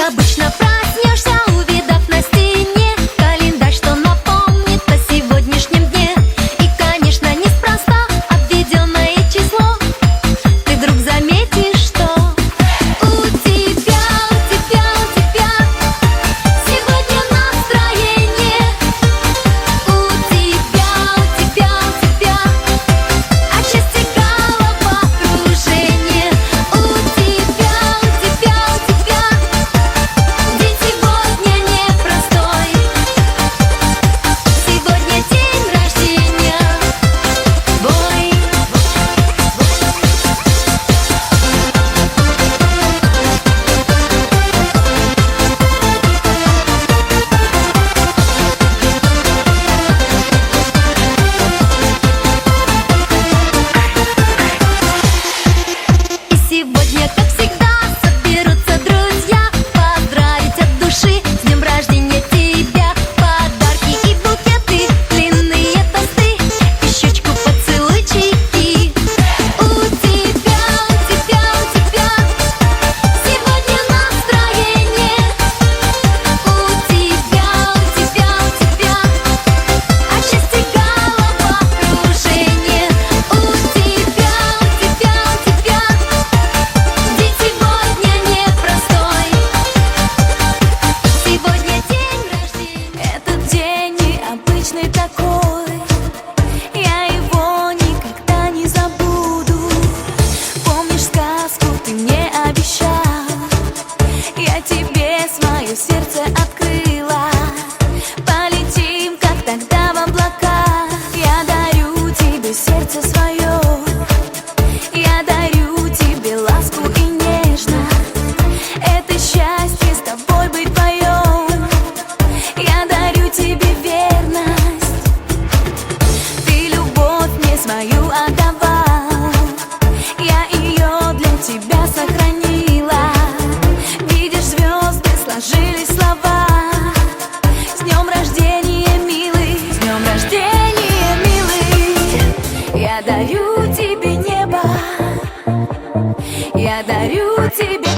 обычно проснешься, увидав на стене календарь, что напомнит о сегодняшнем дне. И, конечно, неспроста обведенное число. Ты вдруг заметишь, что у тебя сегодня настроение. У тебя от счастья головокружение. У тебя день сегодня непростой. Сегодня день рождения твой. И сегодня, как всегда, соберутся друзья поздравить от души с днем рождения тебя. Подарки и букеты, длинные тосты и щечку поцелуйчики. У тебя сегодня настроение. У тебя от счастья головокружение. У тебя день сегодня непростой. Сегодня день рождения. Этот день необычный такой, я его никогда не забуду. Помнишь сказку, ты мне обещал, я тебе свое сердце открыла. Полетим, как тогда, в облака. Я дарю тебе сердце свое, я дарю тебе ласку и нежно. Это счастье с тобой быть вдвоем. Я дарю тебе верность, ты любовь мне свою отдавал. Я ее для тебя сохранила. Видишь, звезды сложились слова. С днем рождения, милый, с днем рождения, милый. Я дарю тебе небо, я дарю тебе